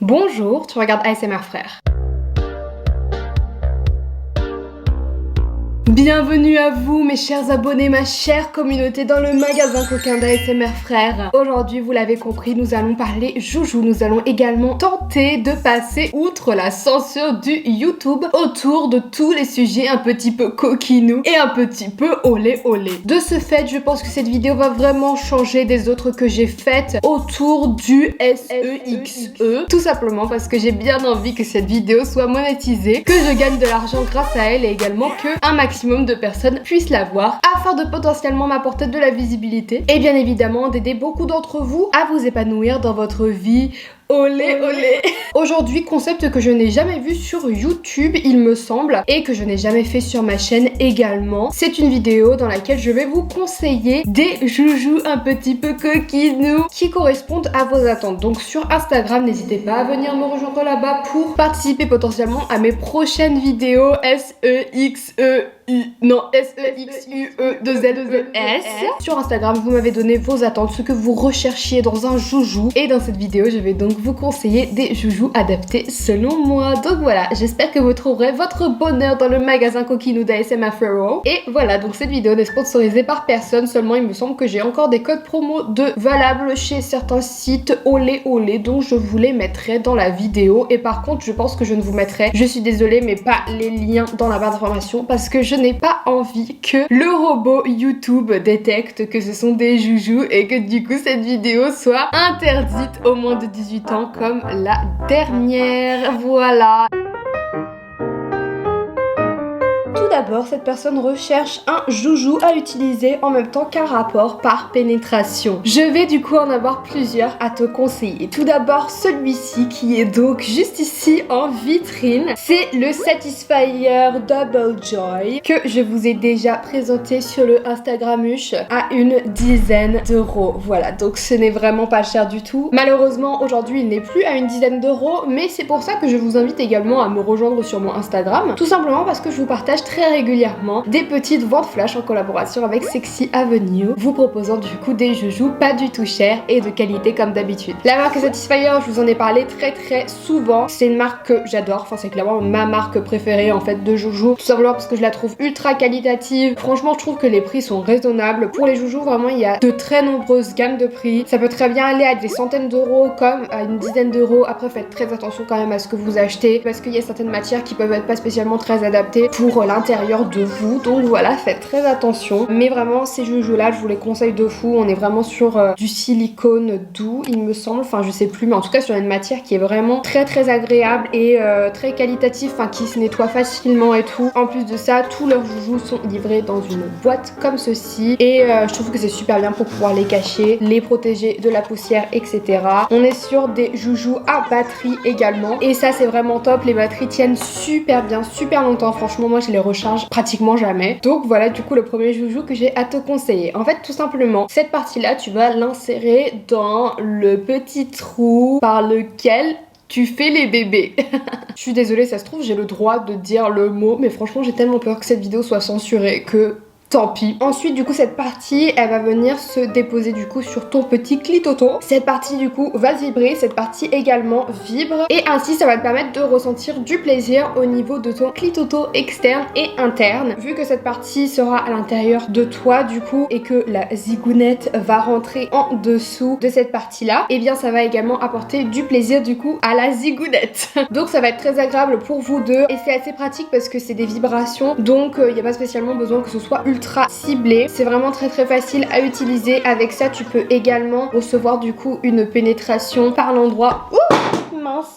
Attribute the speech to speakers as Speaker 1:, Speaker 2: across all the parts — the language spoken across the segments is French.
Speaker 1: Bonjour, tu regardes ASMR Frère. Bienvenue à vous mes chers abonnés, ma chère communauté dans le magasin coquin d'ASMR Frères. Aujourd'hui, vous l'avez compris, nous allons parler joujou. Nous allons également tenter de passer outre la censure du YouTube autour de tous les sujets un petit peu coquinous et un petit peu olé olé. De ce fait, je pense que cette vidéo va vraiment changer des autres que j'ai faites autour du SEXE. Tout simplement parce que j'ai bien envie que cette vidéo soit monétisée, que je gagne de l'argent grâce à elle et également que un maximum de personnes puissent la voir afin de potentiellement m'apporter de la visibilité et bien évidemment d'aider beaucoup d'entre vous à vous épanouir dans votre vie. Olé olé. Aujourd'hui, concept que je n'ai jamais vu sur YouTube, il me semble, et que je n'ai jamais fait sur ma chaîne également. C'est une vidéo dans laquelle je vais vous conseiller des joujoux un petit peu coquinous qui correspondent à vos attentes. Donc sur Instagram, n'hésitez pas à venir me rejoindre là-bas pour participer potentiellement à mes prochaines vidéos SEXUE. Non, SEXUE2LES. Sur Instagram, vous m'avez donné vos attentes, ce que vous recherchiez dans un joujou. Et dans cette vidéo, je vais donc vous conseiller des joujoux adaptés selon moi. Donc voilà, j'espère que vous trouverez votre bonheur dans le magasin coquinou d'ASMR Frères. Et voilà, donc cette vidéo n'est sponsorisée par personne, seulement il me semble que j'ai encore des codes promo valables chez certains sites olé olé, donc je vous les mettrai dans la vidéo. Et par contre, je pense que je ne vous mettrai, je suis désolée, mais pas les liens dans la barre d'information parce que je n'ai pas envie que le robot YouTube détecte que ce sont des joujoux et que du coup cette vidéo soit interdite aux moins de 18 ans comme la dernière. Voilà. Tout d'abord, cette personne recherche un joujou à utiliser en même temps qu'un rapport par pénétration. Je vais du coup en avoir plusieurs à te conseiller. Tout d'abord, celui-ci qui est donc juste ici en vitrine. C'est le Satisfyer Double Joy que je vous ai déjà présenté sur le Instagramuche à une dizaine d'euros. Voilà, donc ce n'est vraiment pas cher du tout. Malheureusement, aujourd'hui, il n'est plus à une dizaine d'euros, mais c'est pour ça que je vous invite également à me rejoindre sur mon Instagram. Tout simplement parce que je vous partage très régulièrement des petites ventes flash en collaboration avec Sexy Avenue, vous proposant du coup des joujoux pas du tout chers et de qualité comme d'habitude. La marque Satisfyer, je vous en ai parlé très souvent, c'est une marque que j'adore, enfin c'est clairement ma marque préférée en fait de joujoux, tout simplement parce que je la trouve ultra qualitative. Franchement, je trouve que les prix sont raisonnables. Pour les joujoux, vraiment il y a de très nombreuses gammes de prix, ça peut très bien aller à des centaines d'euros comme à une dizaine d'euros. Après faites très attention quand même à ce que vous achetez parce qu'il y a certaines matières qui peuvent être pas spécialement très adaptées pour l'intérieur de vous, donc voilà, faites très attention. Mais vraiment ces joujoux là, je vous les conseille de fou. On est vraiment sur du silicone doux il me semble, enfin je sais plus, mais en tout cas sur une matière qui est vraiment très agréable et très qualitative, enfin qui se nettoie facilement et tout. En plus de ça, tous leurs joujoux sont livrés dans une boîte comme ceci et je trouve que c'est super bien pour pouvoir les cacher, les protéger de la poussière, etc. On est sur des joujoux à batterie également et ça c'est vraiment top. Les batteries tiennent super bien, super longtemps. Franchement, moi je les recharge pratiquement jamais. Donc voilà du coup le premier joujou que j'ai à te conseiller. En fait, tout simplement, cette partie là tu vas l'insérer dans le petit trou par lequel tu fais les bébés. Je suis désolée, ça se trouve j'ai le droit de dire le mot, mais franchement j'ai tellement peur que cette vidéo soit censurée que tant pis. Ensuite du coup cette partie elle va venir se déposer du coup sur ton petit clitoto. Cette partie du coup va vibrer, cette partie également vibre et ainsi ça va te permettre de ressentir du plaisir au niveau de ton clitoto externe et interne. Vu que cette partie sera à l'intérieur de toi du coup et que la zigounette va rentrer en dessous de cette partie là, et bien ça va également apporter du plaisir du coup à la zigounette. Donc ça va être très agréable pour vous deux et c'est assez pratique parce que c'est des vibrations, donc il n'y a pas spécialement besoin que ce soit ultra ciblé. C'est vraiment très facile à utiliser. Avec ça tu peux également recevoir du coup une pénétration par l'endroit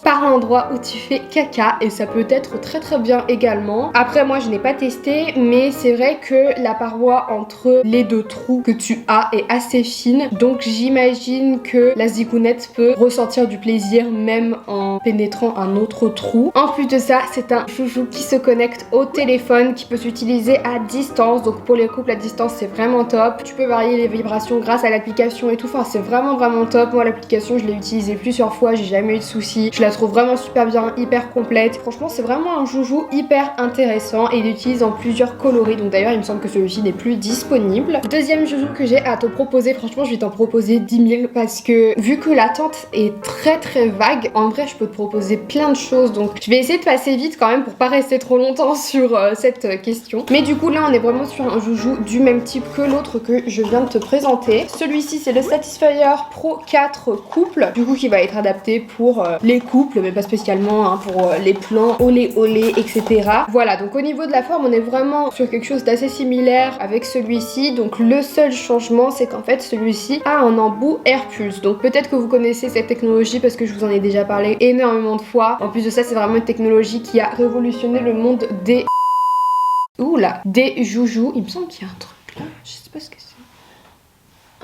Speaker 1: par l'endroit où tu fais caca et ça peut être très bien également. Après moi je n'ai pas testé, mais c'est vrai que la paroi entre les deux trous que tu as est assez fine, donc j'imagine que la zigounette peut ressentir du plaisir même en pénétrant un autre trou. En plus de ça, c'est un joujou qui se connecte au téléphone, qui peut s'utiliser à distance, donc pour les couples à distance c'est vraiment top. Tu peux varier les vibrations grâce à l'application et tout, enfin c'est vraiment top. Moi l'application je l'ai utilisée plusieurs fois, j'ai jamais eu de soucis. Je la trouve vraiment super bien, hyper complète. Franchement c'est vraiment un joujou hyper intéressant et il utilise en plusieurs coloris, donc d'ailleurs il me semble que celui-ci n'est plus disponible. Deuxième joujou que j'ai à te proposer, franchement je vais t'en proposer 10 000 parce que vu que l'attente est très vague, en vrai je peux proposer plein de choses, donc je vais essayer de passer vite quand même pour pas rester trop longtemps sur cette question. Mais du coup là on est vraiment sur un joujou du même type que l'autre que je viens de te présenter. Celui-ci c'est le Satisfyer Pro 4 couple, du coup qui va être adapté pour les couples, mais pas spécialement hein, pour les plans olé olé etc. Voilà, donc au niveau de la forme on est vraiment sur quelque chose d'assez similaire avec celui-ci. Donc le seul changement c'est qu'en fait celui-ci a un embout Air Pulse. Donc peut-être que vous connaissez cette technologie parce que je vous en ai déjà parlé énormément de fois. En plus de ça c'est vraiment une technologie qui a révolutionné le monde des... Oula, des joujous. Il me semble qu'il y a un truc là, je sais pas ce que c'est.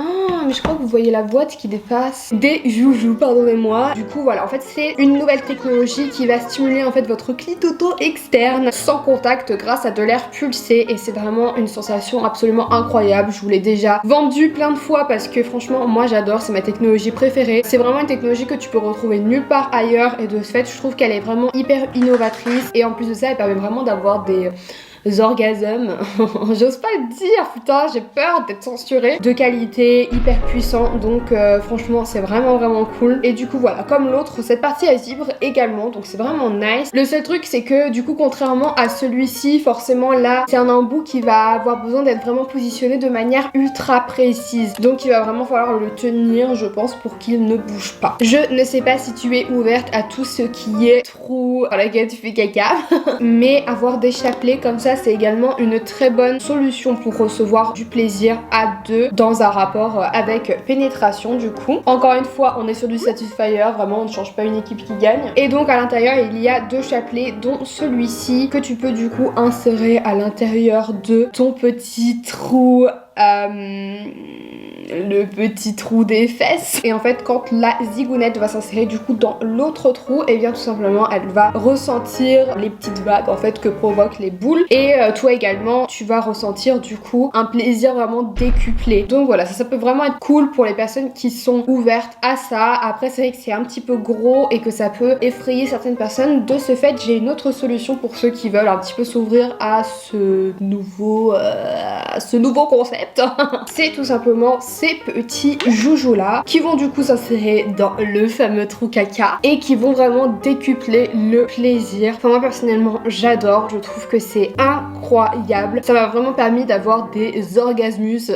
Speaker 1: Ah, mais je crois que vous voyez la boîte qui dépasse. Des joujous, pardonnez-moi. Du coup, voilà, en fait, c'est une nouvelle technologie qui va stimuler en fait votre clitoto externe sans contact grâce à de l'air pulsé et c'est vraiment une sensation absolument incroyable. Je vous l'ai déjà vendu plein de fois parce que franchement, moi j'adore, c'est ma technologie préférée. C'est vraiment une technologie que tu peux retrouver nulle part ailleurs et de ce fait, je trouve qu'elle est vraiment hyper innovatrice et en plus de ça, elle permet vraiment d'avoir des orgasmes, j'ose pas le dire, putain j'ai peur d'être censurée, de qualité, hyper puissant, donc franchement c'est vraiment cool. Et du coup voilà, comme l'autre, cette partie elle vibre également, donc c'est vraiment nice. Le seul truc c'est que du coup contrairement à celui-ci, forcément là c'est un embout qui va avoir besoin d'être vraiment positionné de manière ultra précise, donc il va vraiment falloir le tenir je pense pour qu'il ne bouge pas. Je ne sais pas si tu es ouverte à tout ce qui est trou dans laquelle tu fais caca mais avoir des chapelets comme ça c'est également une très bonne solution pour recevoir du plaisir à deux dans un rapport avec pénétration du coup. Encore une fois on est sur du Satisfyer, vraiment on ne change pas une équipe qui gagne. Et donc à l'intérieur il y a deux chapelets dont celui-ci que tu peux du coup insérer à l'intérieur de ton petit trou le petit trou des fesses. Et en fait quand la zigounette va s'insérer du coup dans l'autre trou, et bien tout simplement elle va ressentir les petites vagues en fait que provoquent les boules et toi également tu vas ressentir du coup un plaisir vraiment décuplé. Donc voilà, ça peut vraiment être cool pour les personnes qui sont ouvertes à ça. Après c'est vrai que c'est un petit peu gros et que ça peut effrayer certaines personnes. De ce fait j'ai une autre solution pour ceux qui veulent un petit peu s'ouvrir à ce nouveau concept. C'est tout simplement ces petits joujous là qui vont du coup s'insérer dans le fameux trou caca et qui vont vraiment décupler le plaisir. Enfin moi personnellement j'adore, je trouve que c'est incroyable. Ça m'a vraiment permis d'avoir des orgasmus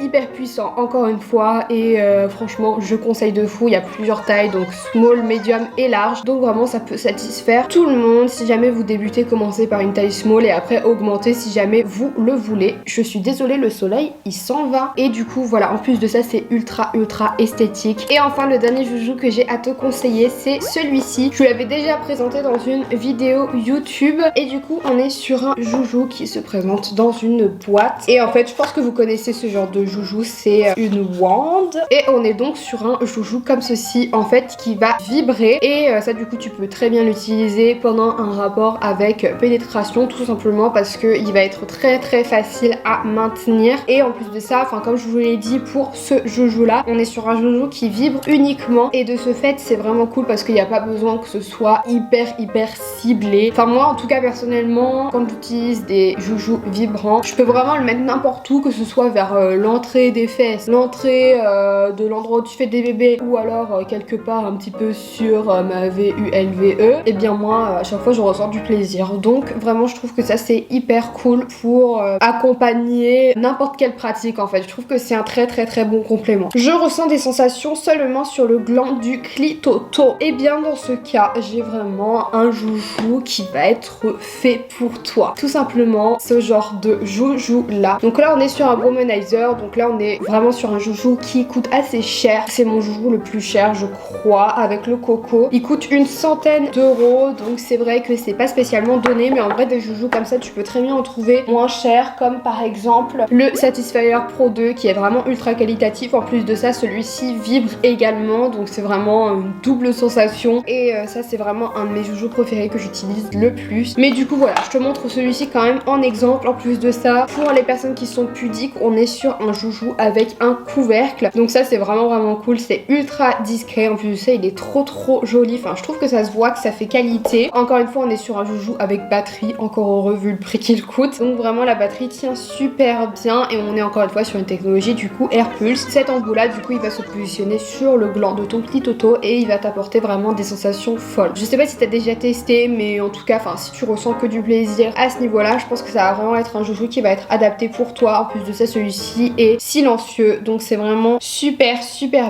Speaker 1: hyper puissants encore une fois et franchement je conseille de fou. Il y a plusieurs tailles donc small, medium et large, donc vraiment ça peut satisfaire tout le monde. Si jamais vous débutez, commencez par une taille small et après augmentez si jamais vous le voulez. Je suis désolée, le soleil il s'en va. Et du coup voilà, en plus de ça c'est ultra esthétique. Et enfin le dernier joujou que j'ai à te conseiller c'est celui-ci. Je vous l'avais déjà présenté dans une vidéo YouTube et du coup on est sur un joujou qui se présente dans une boîte. Et en fait je pense que vous connaissez ce genre de joujou, c'est une wand. Et on est donc sur un joujou comme ceci en fait qui va vibrer et ça du coup tu peux très bien l'utiliser pendant un rapport avec pénétration, tout simplement parce que il va être très facile à maintenir. Et en plus de ça, enfin comme je vous l'ai dit, pour ce joujou là on est sur un joujou qui vibre uniquement et de ce fait c'est vraiment cool parce qu'il n'y a pas besoin que ce soit hyper ciblé. Enfin moi en tout cas personnellement quand j'utilise des joujous vibrants je peux vraiment le mettre n'importe où, que ce soit vers l'entrée des fesses, l'entrée de l'endroit où tu fais des bébés ou alors quelque part un petit peu sur ma vulve. Et bien moi à chaque fois je ressens du plaisir, donc vraiment je trouve que ça c'est hyper cool pour accompagner n'importe quelle pratique en fait. Je trouve que c'est un très bon complément. Je ressens des sensations seulement sur le gland du clitoto. Et bien dans ce cas j'ai vraiment un joujou qui va être fait pour toi. Tout simplement ce genre de joujou là. Donc là on est sur un womanizer, donc là on est vraiment sur un joujou qui coûte assez cher. C'est mon joujou le plus cher je crois avec le coco. Il coûte une centaine d'euros, donc c'est vrai que c'est pas spécialement donné, mais en vrai des joujous comme ça tu peux très bien en trouver moins cher, comme par exemple le Satisfyer Pro 2 qui est vraiment ultra qualitatif. En plus de ça celui-ci vibre également, donc c'est vraiment une double sensation et ça c'est vraiment un de mes joujous préférés que j'utilise le plus. Mais du coup voilà, je te montre celui-ci quand même en exemple. En plus de ça, pour les personnes qui sont pudiques, on est sur un joujou avec un couvercle, donc ça c'est vraiment cool, c'est ultra discret. En plus de ça il est trop joli, enfin je trouve que ça se voit que ça fait qualité. Encore une fois on est sur un joujou avec batterie, encore heureux vu le prix qu'il coûte, donc vraiment la batterie tient super bien. Et et on est encore une fois sur une technologie du coup Air Pulse. Cet embout là du coup il va se positionner sur le gland de ton clitoto et il va t'apporter vraiment des sensations folles. Je sais pas si t'as déjà testé, mais en tout cas enfin si tu ressens que du plaisir à ce niveau là, je pense que ça va vraiment être un joujou qui va être adapté pour toi. En plus de ça, celui-ci est silencieux, donc c'est vraiment super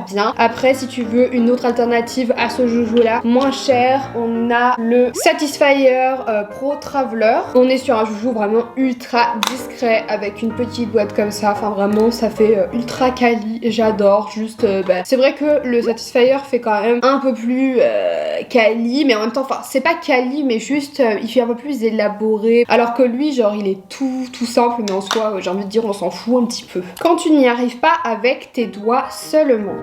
Speaker 1: bien. Après, si tu veux une autre alternative à ce joujou là, moins cher, on a le Satisfyer Pro Traveler. On est sur un joujou vraiment ultra discret avec une petite boîte comme ça, enfin vraiment ça fait ultra quali, j'adore. Juste c'est vrai que le Satisfyer fait quand même un peu plus quali, mais en même temps enfin c'est pas quali mais juste il fait un peu plus élaboré, alors que lui genre il est tout simple, mais en soi j'ai envie de dire on s'en fout un petit peu quand tu n'y arrives pas avec tes doigts seulement.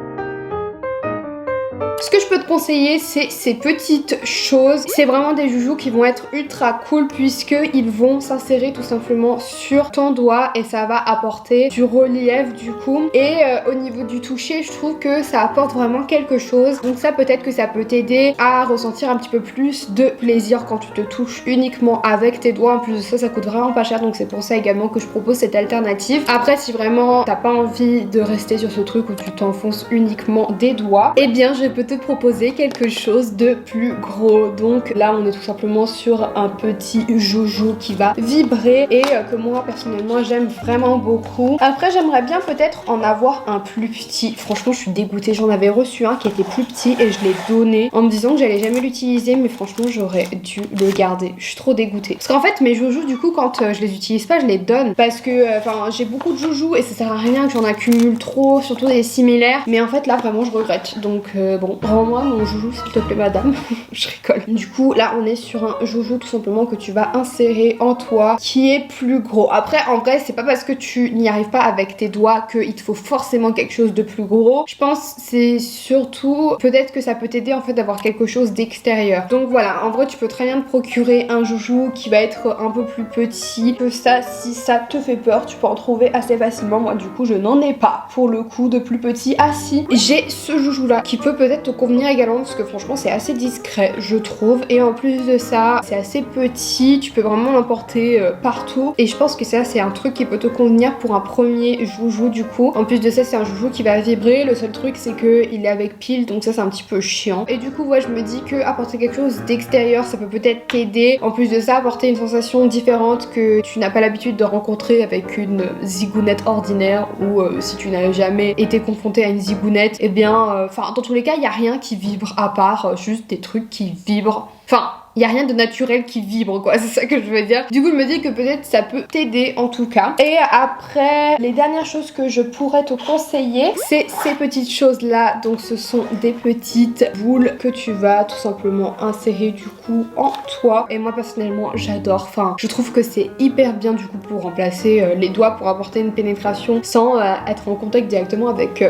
Speaker 1: Ce que je peux te conseiller, c'est ces petites choses. C'est vraiment des joujoux qui vont être ultra cool puisqu'ils vont s'insérer tout simplement sur ton doigt et ça va apporter du relief du coup. Et au niveau du toucher, je trouve que ça apporte vraiment quelque chose. Donc ça peut-être que ça peut t'aider à ressentir un petit peu plus de plaisir quand tu te touches uniquement avec tes doigts. En plus de ça, ça coûte vraiment pas cher, donc c'est pour ça également que je propose cette alternative. Après, si vraiment t'as pas envie de rester sur ce truc où tu t'enfonces uniquement des doigts, eh bien je peux te proposer quelque chose de plus gros. Donc là on est tout simplement sur un petit joujou qui va vibrer et que moi personnellement j'aime vraiment beaucoup. Après j'aimerais bien peut-être en avoir un plus petit. Franchement je suis dégoûtée, j'en avais reçu un qui était plus petit et je l'ai donné en me disant que j'allais jamais l'utiliser, mais franchement j'aurais dû le garder. Je suis trop dégoûtée parce qu'en fait mes joujous du coup quand je les utilise pas je les donne parce que enfin j'ai beaucoup de joujous et ça sert à rien que j'en accumule trop, surtout des similaires, mais en fait là vraiment je regrette. Donc bon, rends-moi mon joujou s'il te plaît madame. Je rigole. Du coup là on est sur un joujou tout simplement que tu vas insérer en toi qui est plus gros. Après en vrai c'est pas parce que tu n'y arrives pas avec tes doigts qu'il te faut forcément quelque chose de plus gros. Je pense c'est surtout peut-être que ça peut t'aider en fait d'avoir quelque chose d'extérieur. Donc voilà, en vrai tu peux très bien te procurer un joujou qui va être un peu plus petit que ça. Si ça te fait peur tu peux en trouver assez facilement. Moi du coup je n'en ai pas pour le coup de plus petit. Ah si, j'ai ce joujou là qui peut peut-être te convenir également parce que franchement c'est assez discret je trouve, et en plus de ça c'est assez petit, tu peux vraiment l'emporter partout et je pense que ça c'est un truc qui peut te convenir pour un premier joujou du coup. En plus de ça c'est un joujou qui va vibrer, le seul truc c'est que il est avec pile donc ça c'est un petit peu chiant, et du coup ouais je me dis que apporter quelque chose d'extérieur ça peut peut-être t'aider. En plus de ça apporter une sensation différente que tu n'as pas l'habitude de rencontrer avec une zigounette ordinaire, ou si tu n'as jamais été confronté à une zigounette, et bien enfin dans tous les cas il n'y a rien qui vibre à part juste des trucs qui vibrent. Enfin, il n'y a rien de naturel qui vibre quoi, c'est ça que je veux dire. Du coup je me dis que peut-être ça peut t'aider en tout cas. Et après, les dernières choses que je pourrais te conseiller, c'est ces petites choses là. Donc ce sont des petites boules que tu vas tout simplement insérer du coup en toi. Et moi personnellement j'adore, enfin je trouve que c'est hyper bien du coup pour remplacer les doigts, pour apporter une pénétration sans être en contact directement avec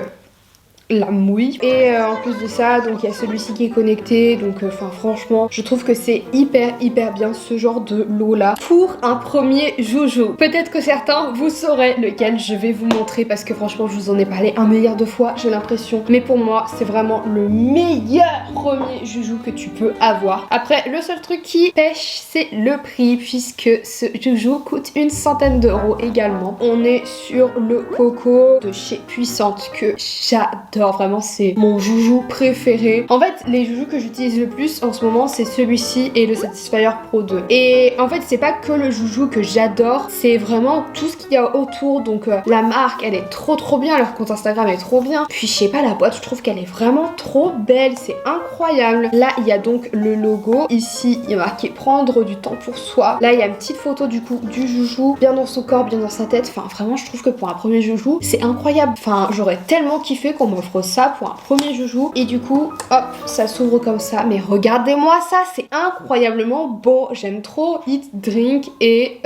Speaker 1: la mouille. Et en plus de ça donc il y a celui-ci qui est connecté, donc enfin franchement je trouve que c'est hyper bien ce genre de lot là pour un premier joujou. Peut-être que certains vous saurez lequel je vais vous montrer parce que franchement je vous en ai parlé un milliard de fois j'ai l'impression, mais pour moi c'est vraiment le meilleur premier joujou que tu peux avoir. Après le seul truc qui pêche c'est le prix puisque ce joujou coûte une centaine d'euros également. On est sur le Coco de chez Puissante que j'adore. Vraiment c'est mon joujou préféré. En fait les joujous que j'utilise le plus en ce moment c'est celui-ci et le Satisfyer Pro 2. Et en fait c'est pas que le joujou que j'adore, c'est vraiment tout ce qu'il y a autour. Donc la marque elle est trop bien, leur compte Instagram est trop bien. Puis je sais pas, la boîte je trouve qu'elle est vraiment trop belle, c'est incroyable. Là il y a donc le logo, ici il y a marqué prendre du temps pour soi. Là il y a une petite photo du coup du joujou, bien dans son corps, bien dans sa tête. Enfin vraiment je trouve que pour un premier joujou c'est incroyable. Enfin j'aurais tellement kiffé qu'on m'offre ça pour un premier joujou. Et du coup hop ça s'ouvre comme ça, mais regardez-moi ça, c'est incroyablement beau, j'aime trop. Eat, drink et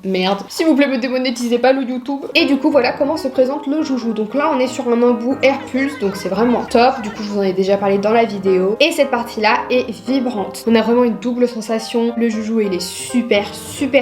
Speaker 1: merde s'il vous plaît me démonétisez pas le YouTube. Et du coup voilà comment se présente le joujou. Donc là on est sur un embout Air Pulse, donc c'est vraiment top. Du coup je vous en ai déjà parlé dans la vidéo et cette partie là est vibrante. On a vraiment une double sensation. Le joujou il est super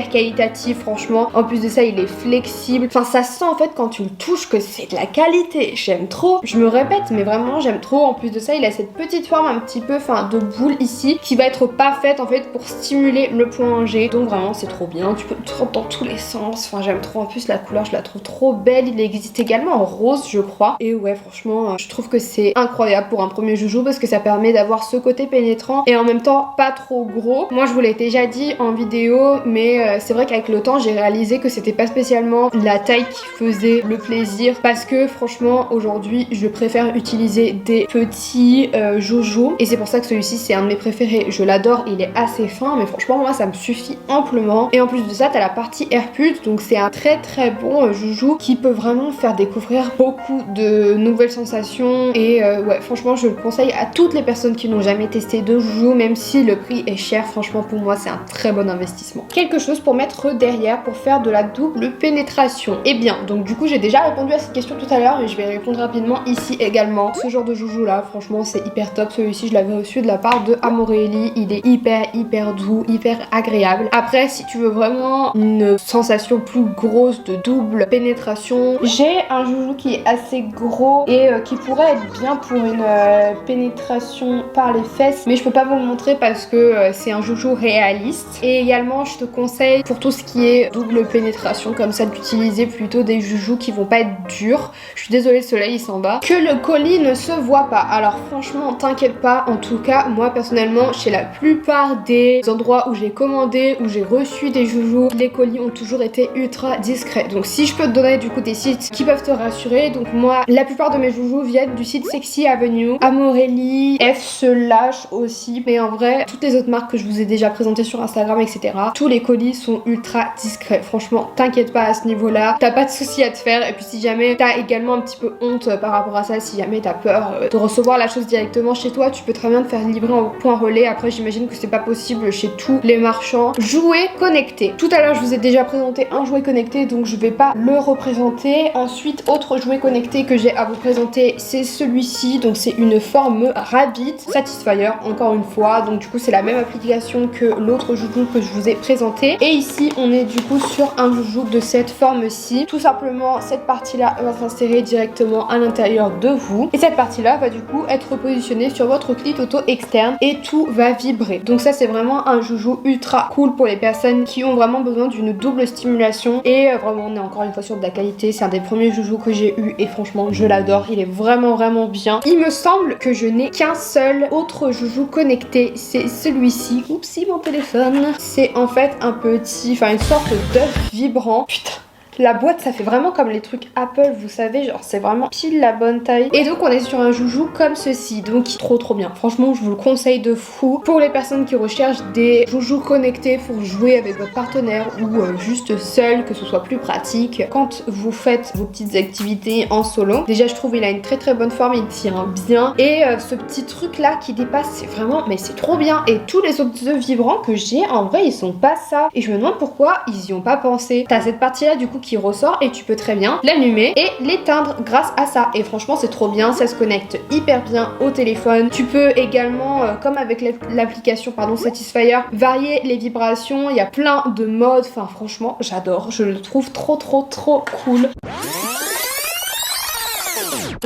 Speaker 1: qualitatif franchement. En plus de ça il est flexible, enfin ça sent en fait quand tu le touches que c'est de la qualité, j'aime trop. toujours, je me répète, mais vraiment j'aime trop. En plus de ça, il a cette petite forme un petit peu, de boule ici, qui va être parfaite en fait pour stimuler le point G. Donc vraiment c'est trop bien, tu peux le prendre dans tous les sens. Enfin j'aime trop, en plus la couleur je la trouve trop belle. Il existe également en rose je crois. Et ouais franchement je trouve que c'est incroyable pour un premier joujou parce que ça permet d'avoir ce côté pénétrant et en même temps pas trop gros. Moi je vous l'ai déjà dit en vidéo, mais c'est vrai qu'avec le temps j'ai réalisé que c'était pas spécialement la taille qui faisait le plaisir, parce que franchement aujourd'hui je préfère utiliser des petits joujou, et c'est pour ça que celui-ci c'est un de mes préférés. Je l'adore, il est assez fin mais franchement moi ça me suffit amplement. Et en plus de ça t'as la partie AirPult, donc c'est un très très bon joujou qui peut vraiment faire découvrir beaucoup de nouvelles sensations. Et ouais franchement je le conseille à toutes les personnes qui n'ont jamais testé de joujou, même si le prix est cher. Franchement pour moi c'est un très bon investissement. Quelque chose pour mettre derrière pour faire de la double pénétration. Et bien donc du coup j'ai déjà répondu à cette question tout à l'heure, mais je vais répondre rapidement ici également. Ce genre de joujou là franchement c'est hyper top. Celui-ci je l'avais reçu de la part de Amorelli, il est hyper doux, hyper agréable. Après si tu veux vraiment une sensation plus grosse de double pénétration, j'ai un joujou qui est assez gros et qui pourrait être bien pour une pénétration par les fesses, mais je peux pas vous le montrer parce que c'est un joujou réaliste. Et également je te conseille pour tout ce qui est double pénétration comme ça d'utiliser plutôt des joujous qui vont pas être durs. Je suis désolée, le soleil il s'en va. Que le colis ne se voit pas. Alors franchement t'inquiète pas, en tout cas moi personnellement chez la plupart des endroits où j'ai commandé, où j'ai reçu des joujous, les colis ont toujours été ultra discrets. Donc si je peux te donner du coup des sites qui peuvent te rassurer, donc moi la plupart de mes joujous viennent du site Sexy Avenue, Amorelli, F/Slash aussi, mais en vrai toutes les autres marques que je vous ai déjà présentées sur Instagram etc, tous les colis sont ultra discrets. Franchement t'inquiète pas à ce niveau là, t'as pas de soucis à te faire. Et puis si jamais t'as également un petit peu honte par rapport à ça, si jamais t'as peur de recevoir la chose directement chez toi, tu peux très bien te faire livrer en point relais. Après j'imagine que c'est pas possible chez tous les marchands. Jouet connecté, tout à l'heure je vous ai déjà présenté un jouet connecté donc je vais pas le représenter. Ensuite autre jouet connecté que j'ai à vous présenter c'est celui-ci, donc c'est une forme Rabbit Satisfyer encore une fois, donc du coup c'est la même application que l'autre joujou que je vous ai présenté. Et ici on est du coup sur un joujou de cette forme-ci. Tout simplement cette partie là va s'insérer directement à l'intérieur de vous et cette partie là va du coup être positionnée sur votre clit auto externe et tout va vibrer. Donc ça c'est vraiment un joujou ultra cool pour les personnes qui ont vraiment besoin d'une double stimulation. Et vraiment on est encore une fois sur de la qualité. C'est un des premiers joujous que j'ai eu et franchement je l'adore, il est vraiment bien. Il me semble que je n'ai qu'un seul autre joujou connecté, c'est celui-ci. Oupsie mon téléphone. C'est en fait un petit, enfin une sorte d'œuf vibrant. Putain, la boîte ça fait vraiment comme les trucs Apple, vous savez, genre c'est vraiment pile la bonne taille. Et donc on est sur un joujou comme ceci, donc trop bien. Franchement je vous le conseille de fou pour les personnes qui recherchent des joujous connectés pour jouer avec votre partenaire ou juste seul, que ce soit plus pratique quand vous faites vos petites activités en solo. Déjà je trouve il a une très bonne forme, il tient bien. Et ce petit truc là qui dépasse, c'est vraiment, mais c'est trop bien. Et tous les autres œufs vibrants que j'ai en vrai ils sont pas ça. Et je me demande pourquoi ils y ont pas pensé. T'as cette partie là du coup qui ressort et tu peux très bien l'allumer et l'éteindre grâce à ça. Et franchement c'est trop bien, ça se connecte hyper bien au téléphone. Tu peux également comme avec l'application Satisfyer varier les vibrations, il y a plein de modes. Enfin franchement j'adore, je le trouve trop cool.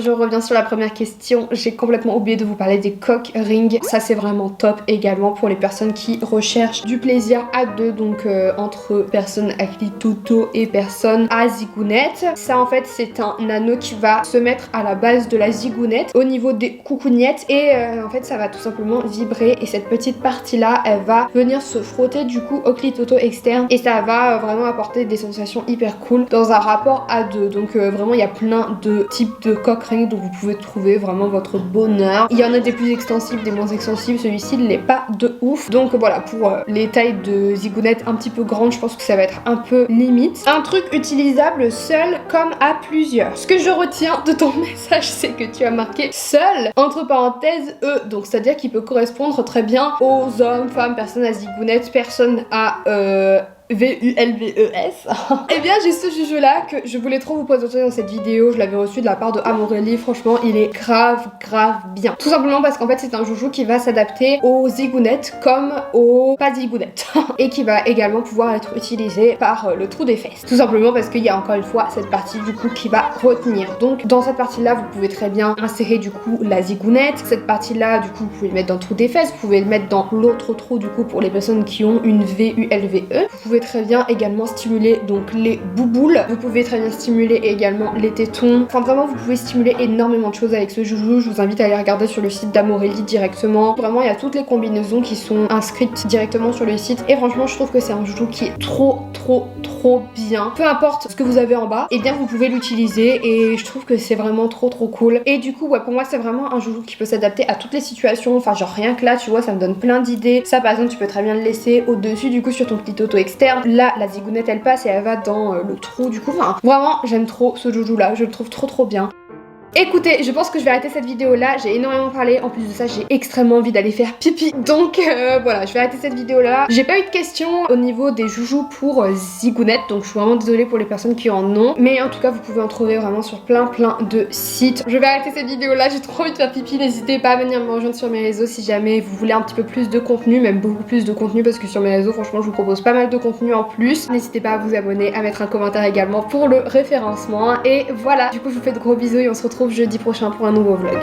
Speaker 1: Je reviens sur la première question, j'ai complètement oublié de vous parler des cock rings. Ça c'est vraiment top également pour les personnes qui recherchent du plaisir à deux, donc entre personnes à clitoto et personnes à zigounette. Ça en fait c'est un anneau qui va se mettre à la base de la zigounette au niveau des coucougnettes et en fait ça va tout simplement vibrer et cette petite partie là elle va venir se frotter du coup au clitoto externe et ça va vraiment apporter des sensations hyper cool dans un rapport à deux. Donc vraiment il y a plein de types de cock rings donc vous pouvez trouver vraiment votre bonheur. Il y en a des plus extensibles, des moins extensibles, celui-ci il n'est pas de ouf. Donc voilà, pour les tailles de zigounette un petit peu grandes, je pense que ça va être un peu limite. Un truc utilisable seul comme à plusieurs. Ce que je retiens de ton message, c'est que tu as marqué seul entre parenthèses donc c'est à dire qu'il peut correspondre très bien aux hommes, femmes, personnes à zigounette, personnes à V-U-L-V-E-S. Et bien j'ai ce joujou là que je voulais trop vous présenter dans cette vidéo. Je l'avais reçu de la part de Amorelli. Franchement il est grave bien. Tout simplement parce qu'en fait c'est un joujou qui va s'adapter aux zigounettes comme aux pas zigounettes. Et qui va également pouvoir être utilisé par le trou des fesses. Tout simplement parce qu'il y a encore une fois cette partie du coup qui va retenir. Donc dans cette partie là vous pouvez très bien insérer du coup la zigounette. Cette partie là du coup vous pouvez le mettre dans le trou des fesses. Vous pouvez le mettre dans l'autre trou du coup pour les personnes qui ont une VULVE. Vous pouvez très bien également stimuler donc les bouboules. Vous pouvez très bien stimuler également les tétons. Enfin vraiment vous pouvez stimuler énormément de choses avec ce joujou. Je vous invite à aller regarder sur le site d'Amorelli directement. Vraiment il y a toutes les combinaisons qui sont inscrites directement sur le site. Et franchement je trouve que c'est un joujou qui est trop bien. Peu importe ce que vous avez en bas, et bien vous pouvez l'utiliser et je trouve que c'est vraiment trop cool. Et du coup ouais pour moi c'est vraiment un joujou qui peut s'adapter à toutes les situations. Enfin genre rien que là tu vois ça me donne plein d'idées. Ça par exemple tu peux très bien le laisser au dessus du coup sur ton clitoto externe. Là la zigounette elle passe et elle va dans le trou du coup. Enfin vraiment j'aime trop ce joujou là, je le trouve trop bien. Écoutez, je pense que je vais arrêter cette vidéo là, j'ai énormément parlé, en plus de ça j'ai extrêmement envie d'aller faire pipi, donc voilà, je vais arrêter cette vidéo là. J'ai pas eu de questions au niveau des joujoux pour zigounette, donc je suis vraiment désolée pour les personnes qui en ont, mais en tout cas vous pouvez en trouver vraiment sur plein de sites. Je vais arrêter cette vidéo là, j'ai trop envie de faire pipi, n'hésitez pas à venir me rejoindre sur mes réseaux si jamais vous voulez un petit peu plus de contenu, même beaucoup plus de contenu parce que sur mes réseaux franchement je vous propose pas mal de contenu en plus. N'hésitez pas à vous abonner, à mettre un commentaire également pour le référencement, et voilà, du coup je vous fais de gros bisous et on se retrouve jeudi prochain pour un nouveau vlog.